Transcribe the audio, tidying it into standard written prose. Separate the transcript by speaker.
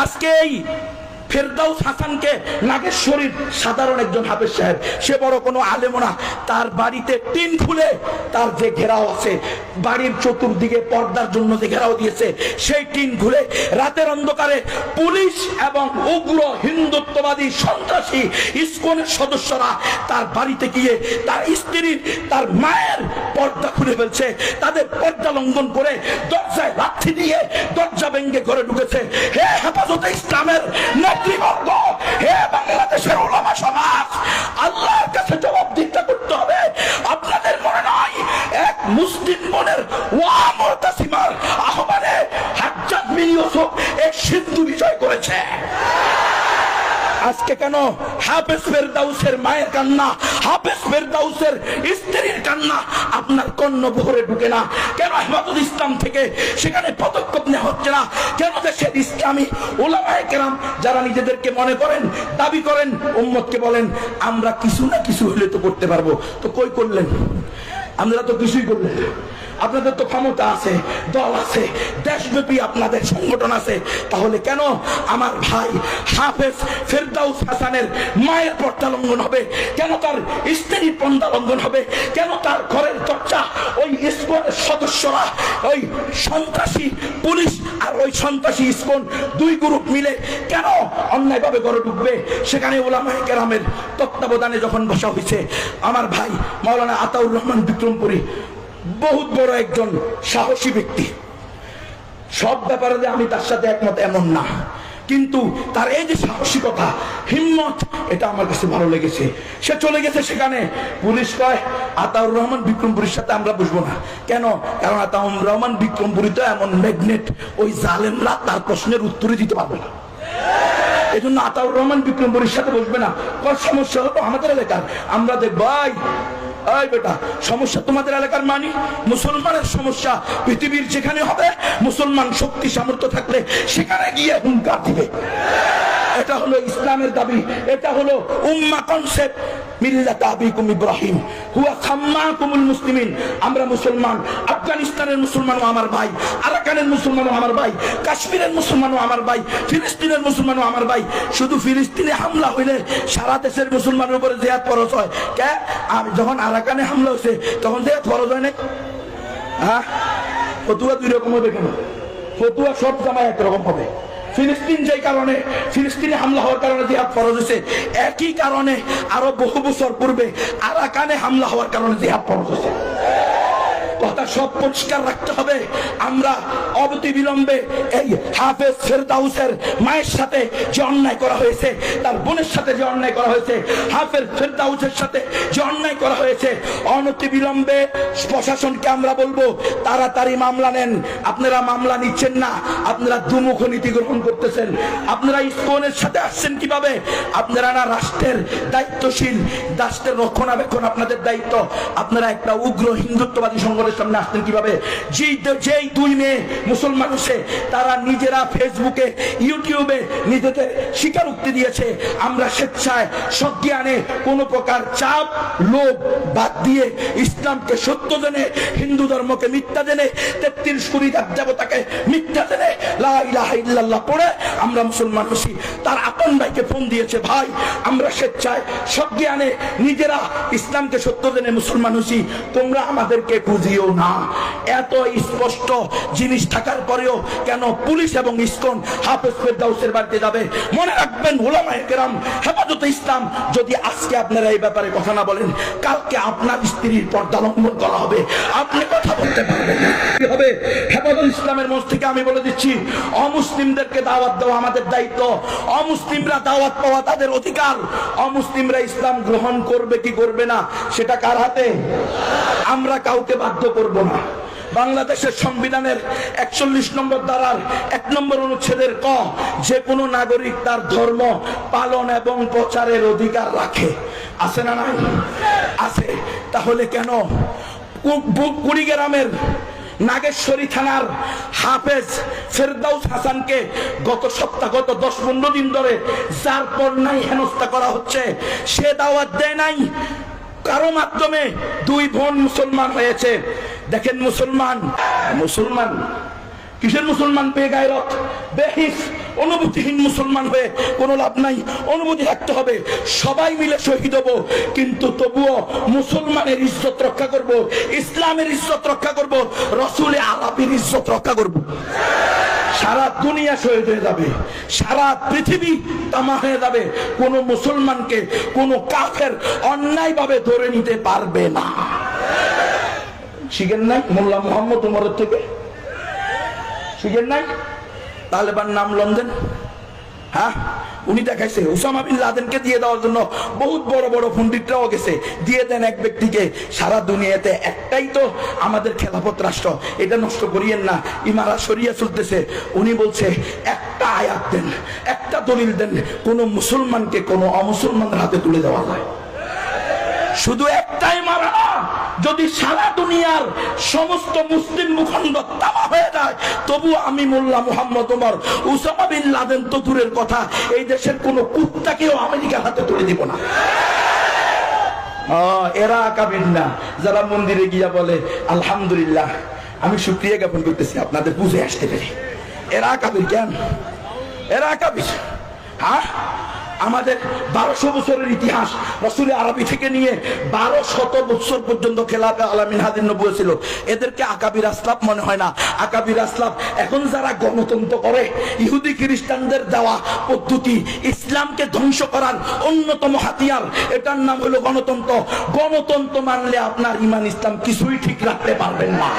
Speaker 1: আজকে এই ফেরদাউস হাসানকে নাগেশ্বরীর সাধারণ একজন হাফেজ সাহেব, সে বড় কোনো আলেম না, তার বাড়িতে টিন খুলে তার যে ঘেরাও আছে, বাড়ির চতুর্দিকে পর্দার জন্য যে ঘেরাও দিয়েছে, সেই টিন খুলে রাতের অন্ধকারে পুলিশ এবং উগ্র হিন্দুত্ববাদী সন্ত্রাসী ইসকনের সদস্যরা তার বাড়িতে গিয়ে তার স্ত্রীর, তার মায়ের পর্দা খুলে ফেলছে, তাদের পর্দা লঙ্ঘন করে দরজায় লাথি দিয়ে দরজা ভেঙে ঘরে ঢুকেছে। হে হেফাজতে ইসলামের নেতৃবর্গ, হে বাংলাদেশের উলামা সমাজ, আল্লাহর কাছে জবাবদিহিতা করতে হবে। আপনাদের মনে নয় এক মুসলিম বোনের ওয়া মুতাসিমার আহ্বানে হাজ্জাজ বিন ইউসুফ এক সিন্ধু বিষয় করেছে? আজকে কেন হাফেজ ফেরদাউসের মায়ের কান্না, হাফেজ ফেরদাউসের স্ত্রীর কান্না আপনার কর্ণবহরে ঢুকে না? কেন হেফাজত ইসলাম থেকে সেখানে পদক্ষেপ নেওয়া হচ্ছে না? কেন দেশের ইসলামী উলামায়ে কেরাম যারা নিজেদেরকে মনে করেন, দাবি করেন, উম্মতকে বলেন আমরা কিছু না কিছু হলে তো করতে পারবো, তো কই করলেন? আপনারা তো কিছুই করলেন না। আপনাদের তো ক্ষমতা আছে, দল আছে, দেশব্যাপী আপনাদের সংগঠন আছে, তাহলে কেন আমার ভাই হাফেজ ফেরদাউস হাসানের মায়ের পর্দা লঙ্ঘন হবে? কেন তার স্ত্রীর পর্দা লঙ্ঘন হবে? কেন তার ঘরের দরজা ওই ইসকনের সদস্যরা, ওই সন্ত্রাসী পুলিশ আর ওই সন্ত্রাসী ইসকন দুই গ্রুপ মিলে কেন অন্যায়ভাবে ঘরে ঢুকবে? সেখানে উলামায়ে কেরামের তত্ত্বাবধানে যখন বসা হয়েছে, আমার ভাই মাওলানা আতাউর রহমান বিক্রমপুরী বহুত বড় একজন সাহসী ব্যক্তি, সব ব্যাপারে আমি তার সাথে একমত এমন না, কিন্তু তার এই যে সাহসিকতা, হিম্মত, এটা আমার কাছে ভালো লেগেছে। সে চলে গেছে সেখানে, পুলিশ কয় আতাউর রহমান বিক্রমপুরীর সাথে আমরা বসবো না। কেন? কারণ আতাউর রহমান বিক্রমপুরী তো এমন ম্যাগনেট, ওই জালেমরা তার প্রশ্নের উত্তরে দিতে পারবে না, এই জন্য আতাউর রহমান বিক্রমপুরীর সাথে বসবে না। সমস্যা হলো আমাদের এলাকার, আমরা দেখব এই বেটা সমস্যা তোমাদের এলাকার মানি, মুসলমানের সমস্যা পৃথিবীর যেখানে হবে, মুসলমান শক্তি সামর্থ্য থাকলে সেখানে গিয়ে হুঙ্কার দিবে। এটা হলো ইসলামের দাবি, এটা হলো উম্মাহ কনসেপ্ট। মিল্লাত আবিকুম ইব্রাহিম হুয়া সাম্মাকুমুল মুসলিমিন। আমরা মুসলমান, আফগানিস্তানের মুসলমানও আমার ভাই, আরাকানের মুসলমানও আমার ভাই, কাশ্মীরের মুসলমানও আমার ভাই, ফিলিস্তিনের মুসলমানও আমার ভাই। শুধু ফিলিস্তিনে হামলা হইলে সারা দেশের মুসলমানের উপরে জিহাদ ফরজ হয়। কে? আমি যখন আরাকানে হামলা হয়েছে তখন জিহাদ ফরজ হয় না? হ্যাঁ, ফতুয়া দুই রকম হবে কেন? ফতুয়া সব জামায় একরকম হবে। ফিলিস্তিন যেই কারণে, ফিলিস্তিনে হামলা হওয়ার কারণে জিহাদ ফরজ হয়েছে, একই কারণে আরো বহু বছর পূর্বে আরাকানে হামলা হওয়ার কারণে জিহাদ ফরজ হয়েছে। কথা সব পরিষ্কার রাখতে হবে। আমরা অনতিবিলম্বে এই হাফেজ ফেরদাউসের মায়ের সাথে যে অন্যায় করা হয়েছে, তার বোনের সাথে যে অন্যায় করা হয়েছে, হাফেজ ফেরদাউসের সাথে যে অন্যায় করা হয়েছে, অনতিবিলম্বে প্রশাসনকে আমরা বলবো তাড়াতাড়ি মামলা নেন। আপনারা মামলা নিচ্ছেন না, আপনারা দুমুখ নীতি গ্রহণ করতেছেন। আপনারা ইসকনের সাথে আসছেন কিভাবে? আপনারা না রাষ্ট্রের দায়িত্বশীল, রাষ্ট্রের রক্ষণাবেক্ষণ আপনাদের দায়িত্ব। আপনারা একটা উগ্র হিন্দুত্ববাদী সংগঠনের সামনে আসতেন কিভাবে? যেই দুই মেয়ে মুসলমান হচ্ছে, তারা নিজেরা ফেসবুকে, ইউটিউবে নিজেদের স্বীকারোক্তি দিয়েছে আমরা স্বেচ্ছায় সজ্ঞানে কোনো প্রকার চাপ, লোভ বাদ দিয়ে ইসলামকে সত্য জেনে, হিন্দু ধর্মকে মিথ্যা জেনে, 33 কোটি দেবতাকে মিথ্যা জেনে লা ইলাহা ইল্লাল্লাহ পড়ে আমরা মুসলমান হচ্ছি। তার আপন ভাইকে ফোন দিয়েছে, ভাই আমরা স্বেচ্ছায় সজ্ঞানে নিজেরা ইসলামকে সত্য জেনে মুসলমান হচ্ছি, তোমরা আমাদেরকে বুঝিও না। এত স্পষ্ট জিনিস থাকার পরেও কেন পুলিশ এবং ইসকন হাফেজ ফেরদাউসের বাড়িতে যাবে? মনে রাখবেন উলামায়ে কেরাম, হেফাজতে ইসলাম যদি আজকে আপনারা এই ব্যাপারে কথা না বলেন, কালকে আপনার স্ত্রীর পর্দা লঙ্ঘন করা হবে, আপনি কথা বলতে পারবেন না। কি হবে? হেফাজতে ইসলামের মঞ্চ থেকে আমি বলে দিচ্ছি, অমুসলিমদেরকে দাওয়াত দেওয়া আমাদের দায়িত্ব। অমুসলিমরা দাওয়াত পাওয়া তাদের অধিকার। অমুসলিমরা ইসলাম গ্রহণ করবে কি করবে না সেটা কার হাতে? আমরা কাউকে বাধ্য করব না। বাংলাদেশের সংবিধানের 41 নম্বর ধারার 1 নম্বর অনুচ্ছেদের ক, যে কোনো নাগরিক তার ধর্ম পালন এবং প্রচারের অধিকার রাখে। আছে না নাই? আছে। তাহলে কেন কুড়িগ্রামের নাগেশ্বরী থানার হাফেজ ফেরদাউস হাসানকে গত 10-15 দিন ধরে যার পর নাই হেনস্থা করা হচ্ছে? সে দাওয়াত দেয় নাই, কারো মাধ্যমে দুই বোন মুসলমান হয়েছে। দেখেন মুসলমান কিসের মুসলমান? বেগায়রত, বেহিস, অনুভূতিহীন মুসলমান হয়ে কোনো লাভ নাই, অনুভূতি থাকতে হবে। সবাই মিলে শহীদ হব, কিন্তু তবুও মুসলমানের ইজ্জত রক্ষা করব, ইসলামের ইজ্জত রক্ষা করব, রসুলে আলাপির ইজ্জত রক্ষা করব। সারা দুনিয়া শহীদ হয়ে যাবে, সারা পৃথিবী তামা হয়ে যাবে, কোন মুসলমানকে কোন কাফের অন্যায় ভাবে ধরে নিতে পারবে না। শিখেন নাই মোল্লা মোহাম্মদ উমরের থেকে? শিখেন নাই? তালেবান নাম লন্ডন, হ্যাঁ উনি দেখাইছে ওসামা বিন লাদেনকে দিয়ে দেওয়ার জন্য বহুত বড় বড় পণ্ডিতরাও গেছে, দিয়ে দেন এক ব্যক্তিকে। সারা দুনিয়াতে একটাই তো আমাদের খেলাফত রাষ্ট্র, এটা নষ্ট করিয়েন না, ইমারা শরিয়া চলতেছে। উনি বলছে একটা আয়াত দেন, একটা দলিল দেন, কোন মুসলমানকে কোন অমুসলমানের হাতে তুলে দেওয়া যায়। শুধু একটাই মারা, যদি সারা দুনিয়ার সমস্ত মুসলিম ভূখণ্ড তামা হয়ে যায়, তবু আমি Mullah Mohammad Omar, Osama bin Laden তো দূরের কথা, এই দেশের কোন কুত্তাকেও আমেরিকার হাতে তুলে দিব না। এরা আকাবির না, যারা মন্দিরে গিয়া বলে আলহামদুলিল্লাহ, আমি শুকরিয়া জ্ঞাপন করতেছি আপনাদের বুঝে আসতে পেরে। এরা আকাবির জ্ঞান, এরা আকাবির। হ্যাঁ, আমাদের 1200 বছরের ইতিহাস, রাসূল আরবি থেকে নিয়ে 1200 বছর পর্যন্ত খেলাফে আলামিন হাদিন নবুয়ত ছিল। এদেরকে আকাবির আসলাফ মনে হয় না। আকাবির আসলাফ এখন যারা গণতন্ত্র করে, ইহুদি খ্রিস্টানদের দেওয়া পদ্ধতি, ইসলামকে ধ্বংস করার অন্যতম হাতিয়ার, এটার নাম হলো গণতন্ত্র। গণতন্ত্র মানলে আপনার ইমান ইসলাম কিছুই ঠিক রাখতে পারবেন না।